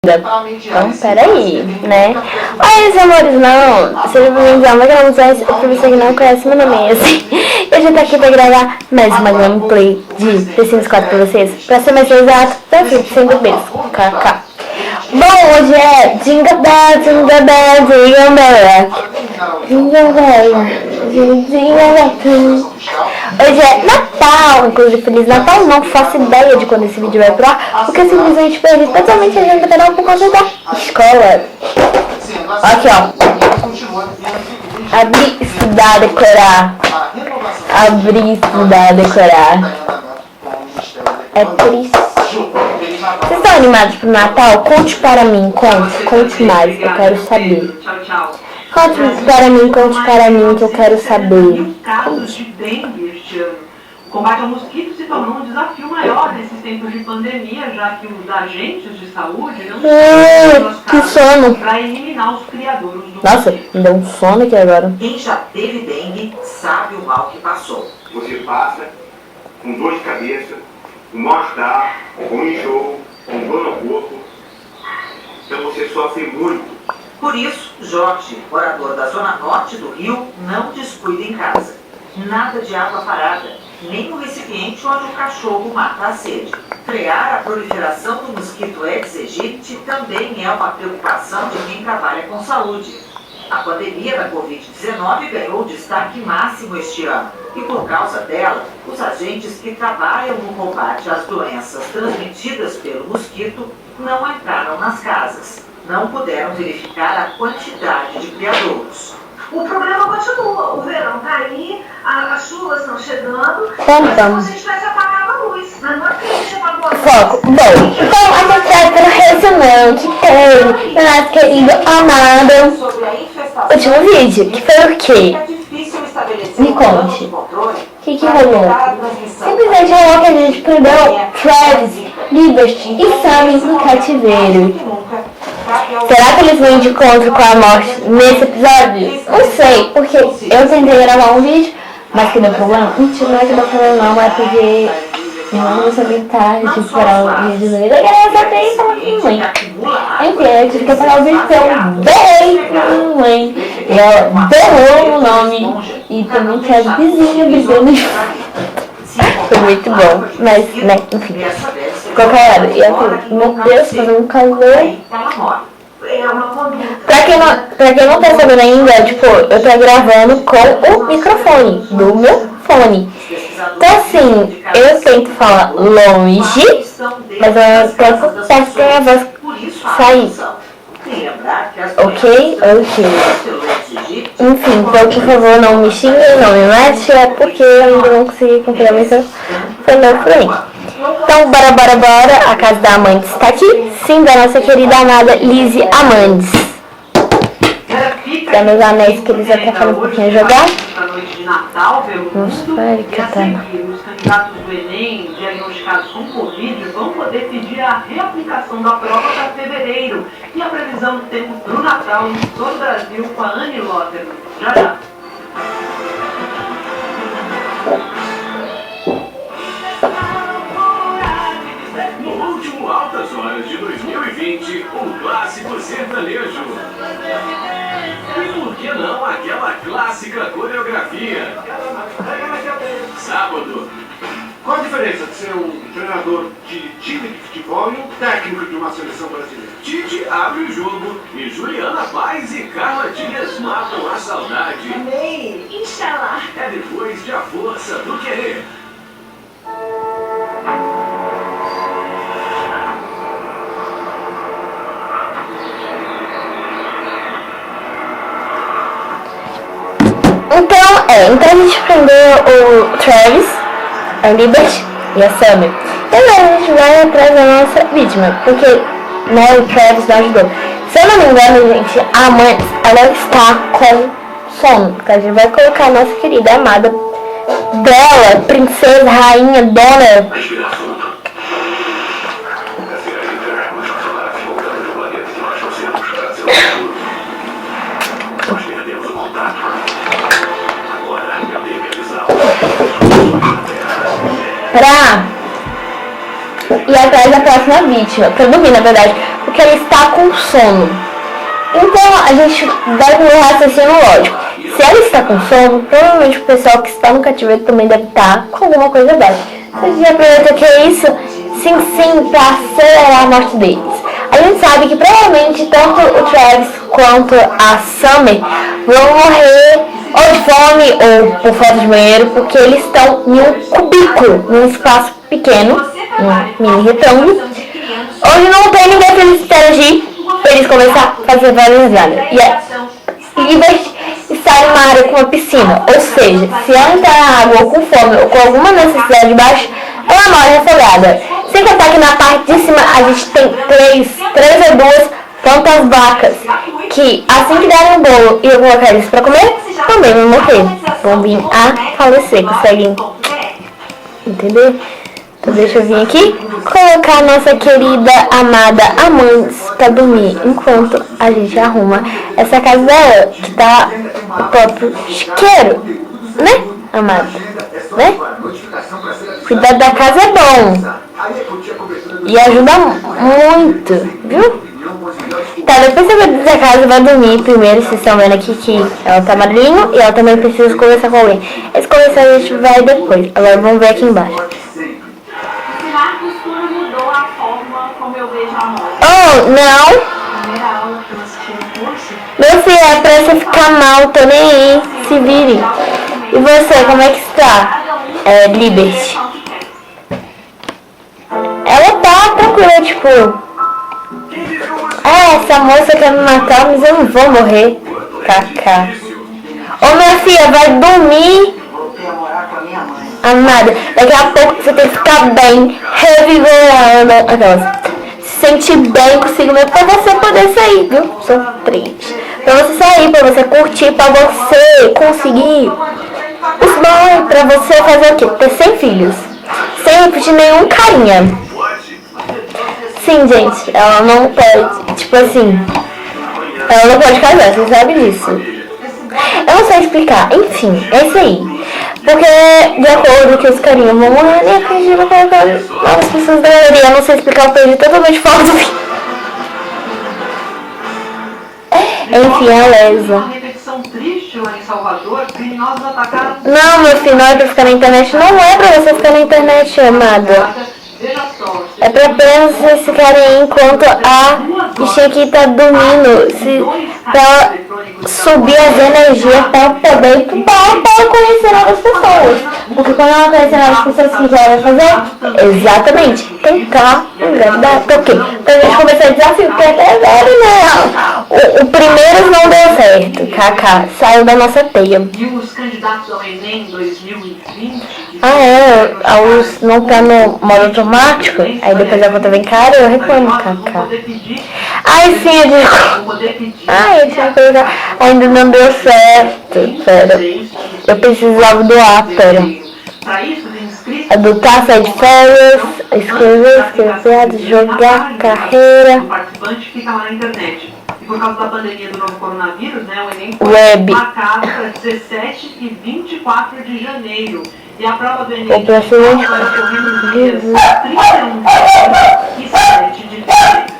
Então, peraí, né? Oi, amores, não. Seja bem-vindos a mais uma notícia. Pra você que não conhece, meu nome é esse. Eu já tô aqui pra gravar mais uma gameplay de The Sims 4 pra vocês. Pra ser mais exato, tá feito sem bebês. KK. Bom, hoje é Jingle Bell, Jingle Bell, Jingle Bell. Jingle Bell, Jingle Bell. Hoje é Natal, inclusive Feliz Natal. Não faço ideia de quando esse vídeo vai pro ar, porque eu simplesmente perdi totalmente a agenda do canal por conta da escola. Aqui, ó. Abrir, estudar, decorar. Abrir, estudar, decorar. É por isso. Vocês estão animados pro Natal? Conte para mim, conte mais, eu quero saber. Conte para mim, que eu quero saber. Casos de dengue este ano. O combate ao mosquito se tornou um desafio maior nesses tempos de pandemia, já que os agentes de saúde não para eliminar os criadouros do Nossa, me deu um sono aqui agora. Quem já teve dengue sabe o mal que passou. Você passa com dor de cabeça, com mal-estar, com enjoo, com dor no corpo. Então você sofre muito. Por isso, Jorge, morador da zona norte do Rio, não descuida em casa. Nada de água parada, nem no recipiente onde o cachorro mata a sede. Frear a proliferação do mosquito Aedes aegypti também é uma preocupação de quem trabalha com saúde. A pandemia da Covid-19 ganhou destaque máximo este ano e, por causa dela, os agentes que trabalham no combate às doenças transmitidas pelo mosquito não entraram nas casas. Não puderam verificar a quantidade de criadouros. O problema continua. O verão está aí, as chuvas estão chegando, Então, como se a gente tivesse apagado a luz. Mas não é porque a gente apagou a luz. foco. Bom, então a gente vai para o resumo que tem no nosso querido amado Sobre a infestação último vídeo, que foi o quê? é difícil estabelecer Me um plano conte. de controle O que para rolou? evitar a transmissão. Simplesmente rolou que a gente prendeu Travis, Liberty e Sammy no cativeiro. Será que eles vêm de encontro com a morte nesse episódio? Não sei, porque eu tentei gravar um vídeo, mas que deu problema. Mentira, não é que deu problema não, é porque minha mãe não sabia tarde de parar o vídeo no vídeo. Eu só tenho que falar com minha mãe. Enfim, eu tive que parar o vídeo porque eu berrei com minha mãe. E ela berrou o nome. E também tinha as vizinhas brigando. Foi muito bom, mas, né, enfim. Qualquer hora. E assim, meu Deus, fazendo um calor. É uma conduta. Pra quem não tá sabendo ainda, tipo, eu tô gravando com o microfone do meu fone. Então assim, eu tento falar longe, mas eu tento perto pra a voz sair. Ok? Enfim, então por favor não me xinguem, não me mate, é porque eu ainda não consegui comprar meu foi novo pra mim. Então bora, a casa da Amandes está aqui, sim, da nossa querida amada Lizzie Amandes. Tem meus anéis que eles atrapalham um pouquinho a jogar. Nossa, E a seguir, os candidatos do Enem diagnosticados com Covid vão poder pedir a reaplicação da prova para fevereiro. E a previsão do tempo para o Natal em todo o Brasil com a Anne Lotter. Já. No último Altas Horas de 2020, um clássico sertanejo. E por que não aquela clássica coreografia? Sábado. Qual a diferença de ser um treinador de time de futebol e um técnico de uma seleção brasileira? Tite abre o jogo e Juliana Paz e Carla Dias matam a saudade. Amei. Inshallah. É depois de A Força do Querer. Então a gente prendeu o Travis, a Liberty e a Summer. E agora a gente vai atrás da nossa vítima, porque né, o Travis não ajudou. Se eu não me engano, gente, a mãe, ela está com sono, porque a gente vai colocar a nossa querida amada dela, princesa, rainha, dona. Pra ir atrás da próxima vítima, pra dormir na verdade, porque ele está com sono. Então a gente vai com o raciocínio lógico. Se ela está com sono, provavelmente o pessoal que está no cativeiro também deve estar com alguma coisa baixa. A gente aproveita que é isso, sim, para acelerar a morte deles. A gente sabe que provavelmente tanto o Travis quanto a Summer vão morrer ou de fome ou por falta de banheiro, porque eles estão em um cubículo, num espaço pequeno, um mini retângulo, onde não tem ninguém para eles interagir, para eles começar a fazer várias nada. E em vez de estar em uma área com uma piscina, ou seja, se ela entrar na água ou com fome ou com alguma necessidade baixa, ela morre afogada. Sem contar que na parte de cima a gente tem três ou duas plantas vacas, que assim que derem um bolo e eu colocar eles para comer, também vão morrer. Vão vir a falecer, conseguem entender? Então deixa eu vir aqui, colocar a nossa querida, amada Amandes para dormir, enquanto a gente arruma essa casa dela, que tá o próprio chiqueiro, né, amada? Né? Cuidar da casa é bom e ajuda muito, viu? Tá, depois você vai dizer a casa, vai dormir primeiro. Vocês estão vendo aqui que ela tá amarelinho e ela também precisa conversar com alguém. Esse conversar a gente vai depois. Agora vamos ver aqui embaixo. Mudou a forma como eu vejo a morte. Oh, não! Primeira aula que eu assisti no curso. Meu filho, é pra você ficar mal, tô nem aí. Se vire. E você, como é que está? Liberty. Ela tá tranquila, tipo... essa moça quer me matar, mas eu não vou morrer. Kaká. Ô, minha filha, vai dormir. Voltei a morar com a minha mãe. Amada, daqui a pouco você tem que ficar bem, revigorando, aquelas, se sentir bem consigo mesmo, pra você poder sair, viu? Sou triste. Pra você sair, pra você curtir, pra você conseguir os bons, pra você fazer o quê? Ter 100 filhos. Sem repetir nenhum carinha. Sim, gente, ela não pode, tipo assim, ela não pode casar, você sabe disso. Eu não sei explicar, enfim, é isso aí. Porque, de acordo com os carinhos vão morrer, e a gente vai colocar novas pessoas da galeria. Eu não sei explicar, eu perdi totalmente fora do vídeo. Enfim, a Lesa. Uma repetição triste lá em Salvador, criminosos atacaram... Não, meu filho, não é pra ficar na internet. Não é pra você ficar na internet, amada. Veja só, É pra apenas vocês ficarem enquanto a bichinha aqui tá dormindo. Pra ela subir as energias pra poder ir pro bar para conhecer novas pessoas. Porque quando ela conhecer novas pessoas, o que ela vai fazer? Exatamente, tentar engravidar. Por quê? Pra gente começar o desafio, porque até velho, né? O primeiro não deu certo, Kaká, saiu da nossa teia. e os candidatos ao Enem 2020... A luz não tá no modo automático, aí depois a conta vem cara e eu reclamo, Kaká. Ai, sim, eu digo... Ai, eu tinha coisa... Ainda não deu certo, pera. Eu precisava doar, pera. Adotar, sair de férias, escrever, jogar, carreira... O participante fica lá na internet. E por causa da pandemia do novo coronavírus, né, o Enem foi Web. marcado para 17 e 24 de janeiro. E a prova do Enem O próximo... vai ocorrer nos dias 31 de janeiro e 7 de fevereiro.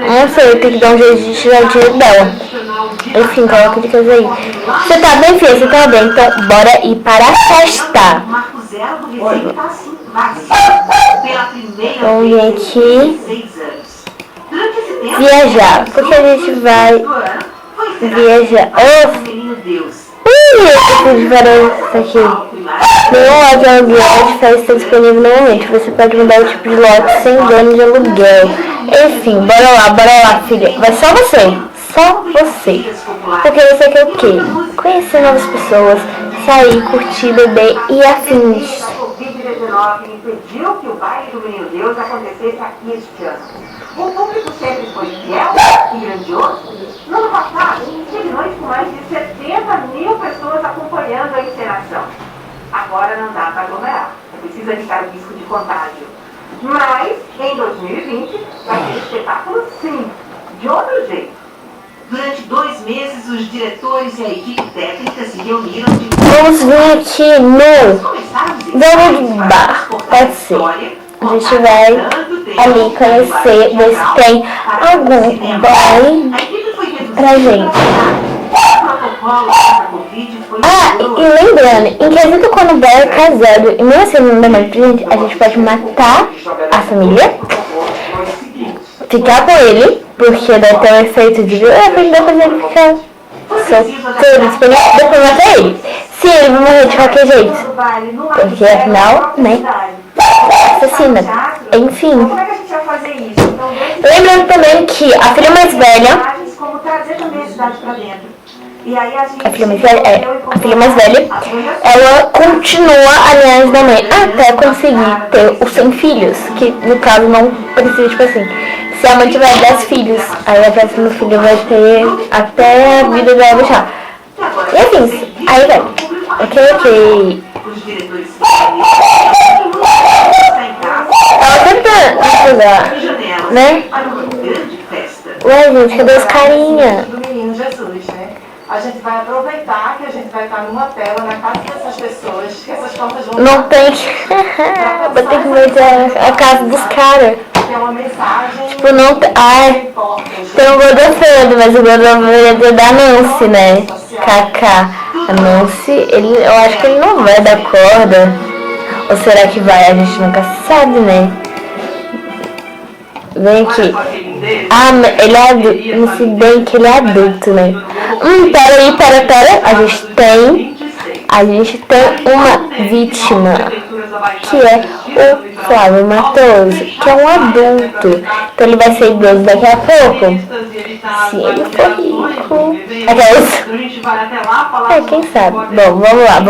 Não sei, eu tenho que dar um jeito de tirar o dinheiro dela. Enfim, coloca dicas aí. Você tá bem, filha? Você tá bem? Então, bora ir para a festa. Marco Zero do Recife tá assim, vazio. Pela primeira Vamos vir aqui. 6 anos. Durante esse tempo, Viajar. Porque a gente vai viajar. menino Deus. Eu preciso parar isso aqui. Nenhum lote de aluguel de festa está disponível no momento. Você pode mudar o tipo de lote sem dono de aluguel. Enfim, bora lá, filha. Vai só você. Só você. Porque você quer o quê? Conhecer novas pessoas, sair, curtir, beber e afins. A Covid-19 impediu que o baile do Menino Deus acontecesse aqui este ano. O público sempre foi fiel e grandioso. No ano passado, teve noite com mais de 70 mil pessoas acompanhando a encenação. Agora não dá para aglomerar. Precisa evitar o risco de contágio. Mas, em 2020, vai ter espetáculo sim, de outro jeito. Durante 2 meses, os diretores e a equipe técnica se reuniram de Vamos vir aqui no começaram a jogo de bar. Pode ser. A gente vai ali conhecer, ver se tem algum boy pra gente. Ah, e lembrando, em quesito quando o boy é casado e mesmo assim não dá mais pra gente, a gente pode matar a família, ficar com ele, porque deve ter um efeito de depois ele ficar solteiro, disponível, depois matar ele. Se ele vai morrer de qualquer jeito, porque afinal, né, assassina. Enfim. Como é que a gente vai fazer isso? Então, Lembrando também que a filha mais velha, como trazer também a cidade pra dentro. E aí a gente a filha mais velha, ela continua a linhagem da mãe até conseguir ter os 100 filhos, que no caso não precisa, tipo assim, se a mãe tiver 10 filhos, aí a próxima filha vai ter até a vida dela deixar. E assim, aí vai. Ok. Ela tenta ajudar, né? Ué, gente, cadê os carinha? Do menino Jesus, né? A gente vai aproveitar que a gente vai estar numa tela na casa dessas pessoas, que essas contas vão... Não tem que... Vou ter que ver a casa dos caras. É uma mensagem... Tipo, não tem... Ai, tem o Godofredo, mas o Godofredo é da Nancy, né? Kaká. A Nancy, eu acho que ele não vai dar corda. Ou será que vai? A gente nunca sabe, né? Vem aqui. Ah, ele é adulto. Se bem que ele é adulto, né? Pera. A gente tem uma vítima, que é o Flávio Matoso, que é um adulto. Então ele vai ser idoso daqui a pouco. Se ele for rico. Quem sabe? Bom, vamos lá.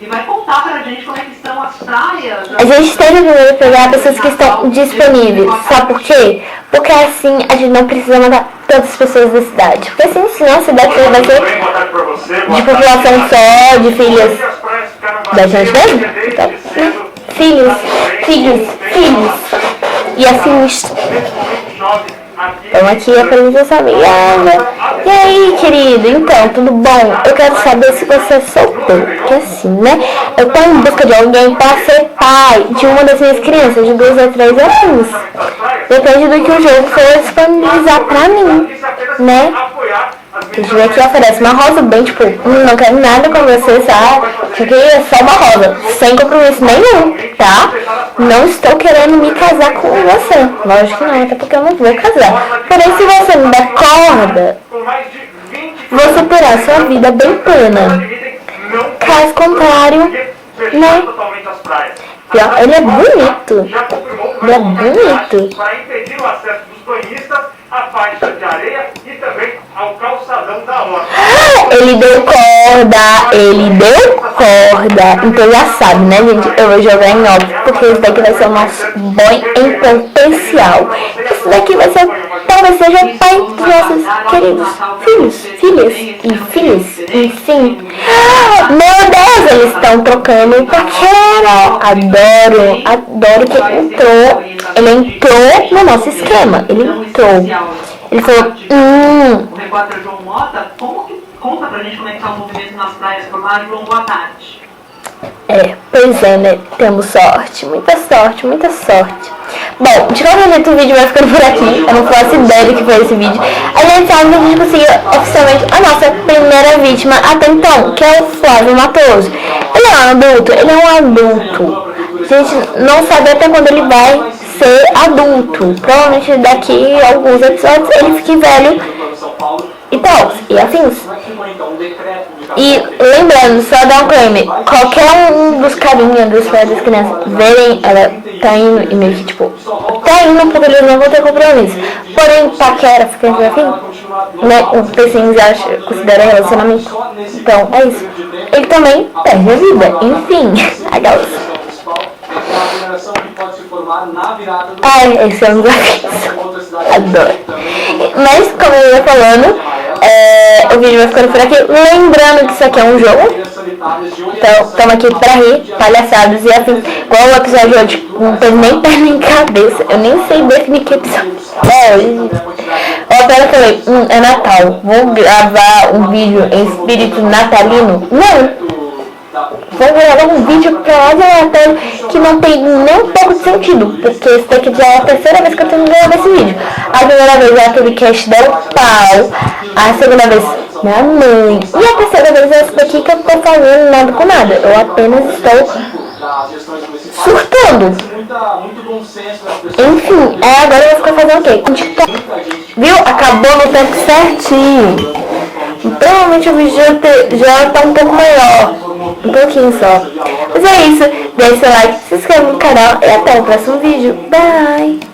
E vai contar pra gente como é que estão as praias. A gente tem que primeiro pegar pessoas que estão disponíveis. Sabe por quê? Porque assim a gente não precisa mandar todas as pessoas da cidade. Porque assim, senão a cidade vai ser de população só, de filhos da gente mesmo. Então, filhos. E assim, estamos aqui apenas essa amigável. E aí, querido? Então, tudo bom? Eu quero saber se você é solteiro. Porque assim, né? Eu tô em busca de alguém para ser pai de uma das minhas crianças, de 2 a 3 anos. Depende do que o jogo for disponibilizar pra mim, né? A gente vê que oferece uma rosa bem, tipo, não quero nada com você, sabe? Isso aqui é só uma rosa, sem compromisso nenhum, tá? Não estou querendo me casar com você. Lógico que não, até porque eu não vou casar. Porém, se você me der corda, você terá sua vida bem plena. Caso contrário, né? Ele é bonito. Ele é bonito. Para impedir o acesso dos banhistas à faixa de areia e também ao calçadão da horta. Ele deu corda. Então já sabe, né, gente? Eu vou jogar em off, porque esse daqui vai ser o nosso boy em potencial. Esse daqui vai ser, talvez seja o pai dos nossos queridos filhos e filhas, enfim. Meu Deus, eles estão trocando paquera. Adoro que ele entrou no nosso esquema. Ele falou, O repórter João Mota, conta pra gente como é que tá o movimento nas praias por lá. João, boa tarde. Pois é, né? Temos sorte, muita sorte. Bom, de qualquer jeito o vídeo vai ficando por aqui. Eu não faço ideia do que foi esse vídeo. A gente sabe que a gente conseguiu oficialmente a nossa primeira vítima até então, que é o Flávio Matoso. Ele é um adulto. A gente não sabe até quando ele vai ser adulto. Provavelmente daqui a alguns episódios ele fique velho e tal, e afins. E lembrando, só dar um claim, qualquer um dos carinhas dos pais das crianças verem ela tá indo e meio que tipo, tá indo porque eles não vão ter compromisso. Porém, paquera, fica assim, né? O PCN considera relacionamento. Então, é isso. Ele também perde a vida, enfim, aquelas. Esse é um desafio. Adoro. Mas, como eu ia falando, o vídeo vai ficando por aqui. Lembrando que isso aqui é um jogo. Então, estamos aqui pra rir, palhaçadas e assim. Igual o episódio de hoje, não tem nem perna nem cabeça. Eu nem sei definir que episódio é hoje. Pera, eu falei, é Natal. Vou gravar um vídeo em espírito natalino? Não. Vou gravar um vídeo que é aleatório que não tem nem um pouco de sentido, porque esse daqui já é a terceira vez que eu tenho que gravar esse vídeo. A primeira vez é aquele cast deu pau, a segunda vez minha mãe, e a terceira vez é esse daqui que eu tô fazendo nada com nada. Eu apenas estou surtando. Enfim, agora eu vou ficar fazendo o quê? Viu? Acabou no tempo certinho. Provavelmente o vídeo já tá um pouco maior. Um pouquinho só. Mas é isso. Deixe seu like, se inscreva no canal e até o próximo vídeo. Bye!